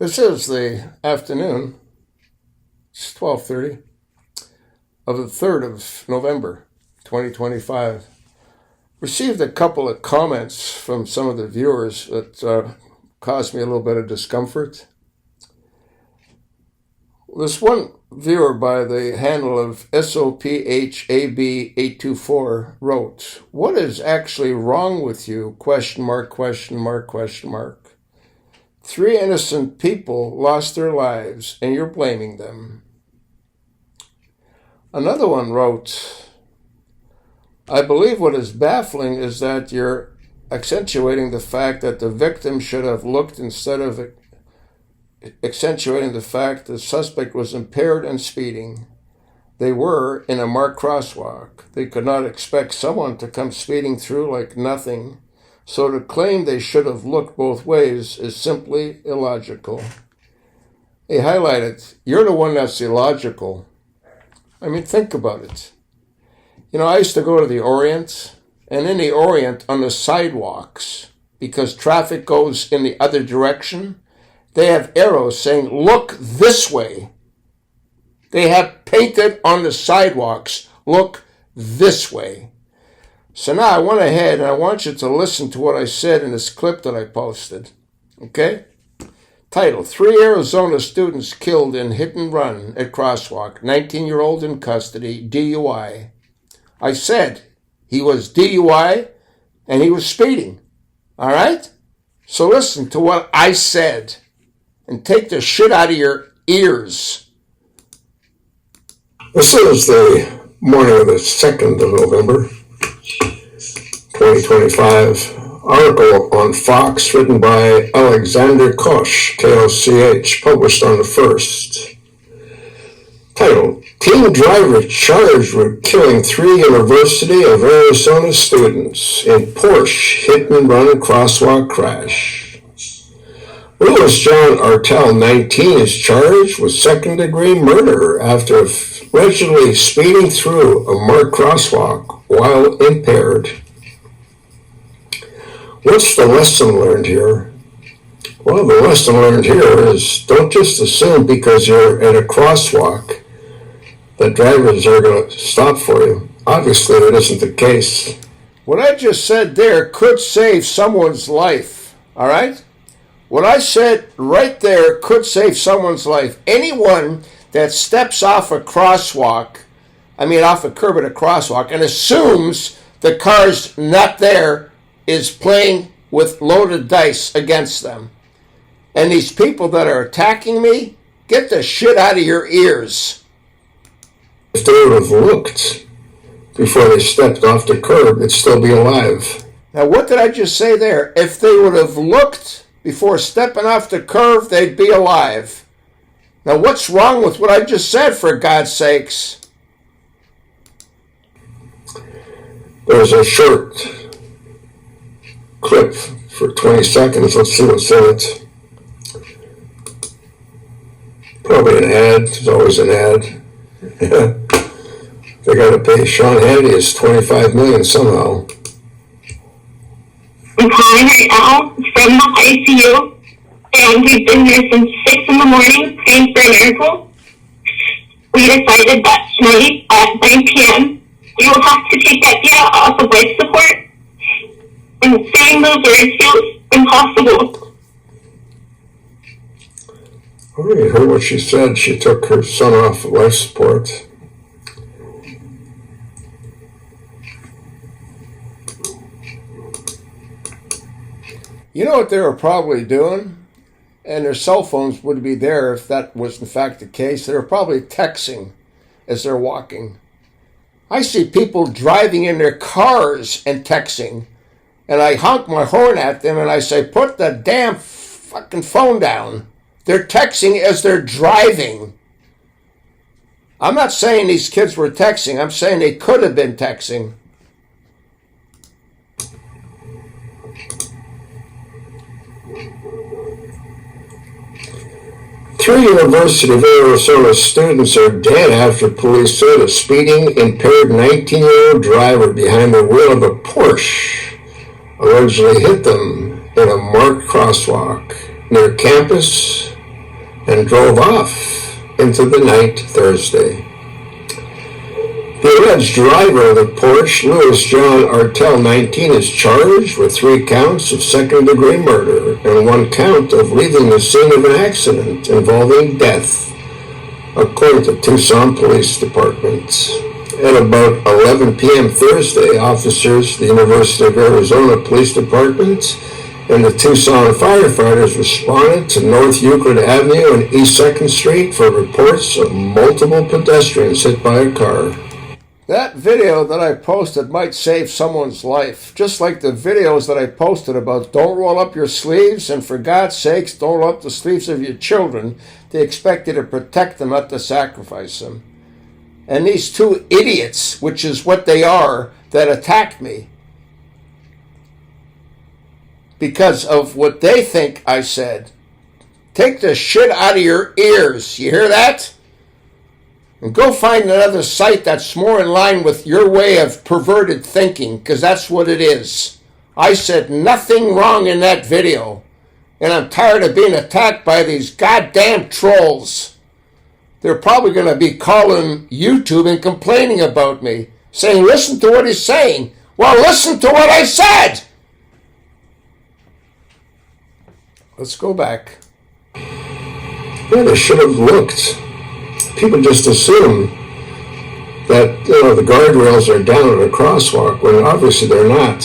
This is the afternoon, it's 12:30, of the 3rd of November, 2025. Received a couple of comments from some of the viewers that caused me a little bit of discomfort. This one viewer by the handle of SOPHAB824 wrote, "What is actually wrong with you? Question mark, question mark, question mark. 3 innocent people lost their lives and you're blaming them." Another one wrote, "I believe what is baffling is that you're accentuating the fact that the victim should have looked instead of accentuating the fact the suspect was impaired and speeding. They were in a marked crosswalk. They could not expect someone to come speeding through like nothing. So to claim they should have looked both ways is simply illogical." He highlighted, "You're the one that's illogical." I mean, think about it. You know, I used to go to the Orient, and in the Orient, on the sidewalks, because traffic goes in the other direction, they have arrows saying, "Look this way." They have painted on the sidewalks, "Look this way." So now I went ahead and I want you to listen to what I said in this clip that I posted. Okay? Title, 3 Arizona students killed in hit and run at crosswalk, 19-year-old in custody, DUI. I said he was DUI and he was speeding. All right? So listen to what I said and take the shit out of your ears. This is the morning of the 2nd of November, 2025. Article on Fox written by Alexander Koch, K-O-C-H, published on the 1st. Title, Teen driver charged with killing 3 University of Arizona students in Porsche hit-and-run crosswalk crash. Louis John Artel, 19, is charged with second-degree murder after allegedly speeding through a marked crosswalk while impaired. What's the lesson learned here? Well, the lesson learned here is don't just assume because you're at a crosswalk that drivers are going to stop for you. Obviously, that isn't the case. What I just said there could save someone's life, all right? What I said right there could save someone's life. Anyone that steps off a crosswalk, off a curb at a crosswalk, and assumes the car's not there, is playing with loaded dice against them. And these people that are attacking me, get the shit out of your ears. If they would have looked before they stepped off the curb, they'd still be alive. Now, what did I just say there? If they would have looked before stepping off the curb, they'd be alive. Now, what's wrong with what I just said, for God's sakes? There's a short clip for 20 seconds. Let's see what's in it. Probably an ad. There's always an ad. They got to pay Sean Hannity his $25 million somehow. I'm calling right now from the ICU, and we've been here since 6 in the morning praying for a miracle. We decided that tonight at 9 p.m. we will have to take that data off of life support, and saying those words feels impossible. Oh, you heard what she said. She took her son off of life support. You know what they were probably doing? And their cell phones would be there if that was in fact the case. They were probably texting as they're walking. I see people driving in their cars and texting. And I honk my horn at them and I say, put the damn fucking phone down. They're texting as they're driving. I'm not saying these kids were texting. I'm saying they could have been texting. Three University of Arizona students are dead after police said a speeding, impaired 19-year-old driver behind the wheel of a Porsche allegedly hit them in a marked crosswalk near campus and drove off into the night Thursday. The alleged driver of the Porsche, Louis John Artel, 19, is charged with 3 counts of second-degree murder and 1 count of leaving the scene of an accident involving death, according to Tucson Police Department. At about 11 p.m. Thursday, officers, the University of Arizona Police Department, and the Tucson firefighters responded to North Euclid Avenue and East 2nd Street for reports of multiple pedestrians hit by a car. That video that I posted might save someone's life, just like the videos that I posted about don't roll up your sleeves, and for God's sakes, don't roll up the sleeves of your children. They expect you to protect them, not to sacrifice them. And these 2 idiots, which is what they are, that attacked me because of what they think I said. Take the shit out of your ears. You hear that? And go find another site that's more in line with your way of perverted thinking, because that's what it is. I said nothing wrong in that video, and I'm tired of being attacked by these goddamn trolls. They're probably going to be calling YouTube and complaining about me, saying, listen to what he's saying. Well, listen to what I said. Let's go back. Yeah, they should have looked. People just assume that, the guardrails are down at a crosswalk, when obviously they're not.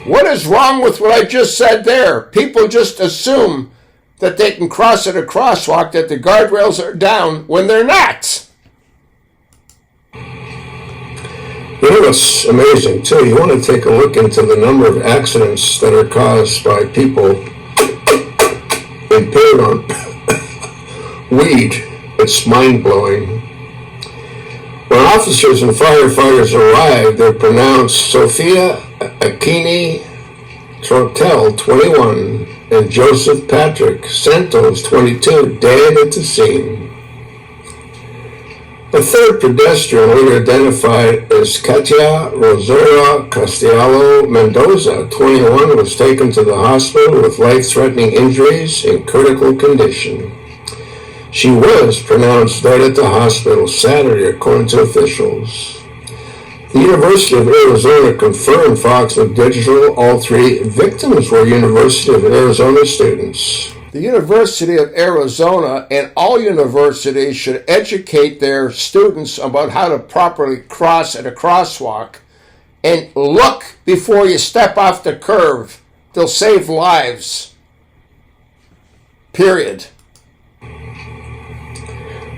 What is wrong with what I just said there? People just assume that they can cross at a crosswalk, that the guardrails are down, when they're not. You know what's amazing, too? You want to take a look into the number of accidents that are caused by people impaired on weed. It's mind-blowing. When officers and firefighters arrived, they pronounced Sophia Akini Trotel, 21, and Joseph Patrick Santos, 22, dead at the scene. The third pedestrian, later identified as Katia Rosario Castello Mendoza, 21, was taken to the hospital with life-threatening injuries in critical condition. She was pronounced dead at the hospital Saturday, according to officials. The University of Arizona confirmed Fox News Digital. All 3 victims were University of Arizona students. The University of Arizona and all universities should educate their students about how to properly cross at a crosswalk. And look before you step off the curve. They'll save lives. Period.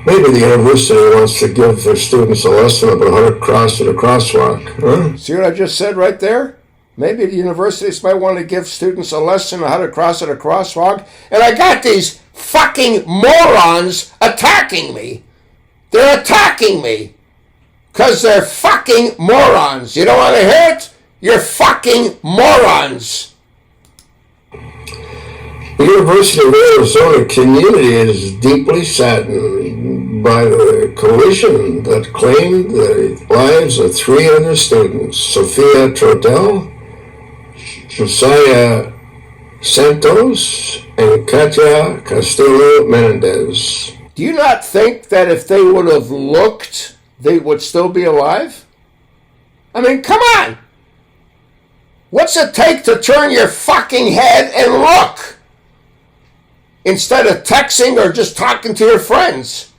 Maybe the university wants to give their students a lesson about how to cross at a crosswalk. Huh? See what I just said right there? Maybe the universities might want to give students a lesson on how to cross at a crosswalk. And I got these fucking morons attacking me. They're attacking me. Because they're fucking morons. You don't want to hear it? You're fucking morons. The University of Arizona community is deeply saddened by the collision that claimed the lives of 3 other students, Sophia Trotel, Josiah Santos, and Katia Castillo Menendez. Do you not think that if they would have looked, they would still be alive? I mean, come on! What's it take to turn your fucking head and look? Instead of texting or just talking to your friends.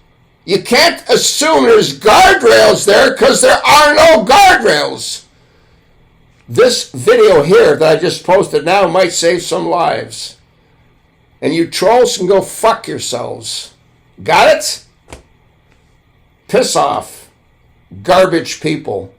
You can't assume there's guardrails there, because there are no guardrails. This video here that I just posted now might save some lives. And you trolls can go fuck yourselves. Got it? Piss off. Garbage people.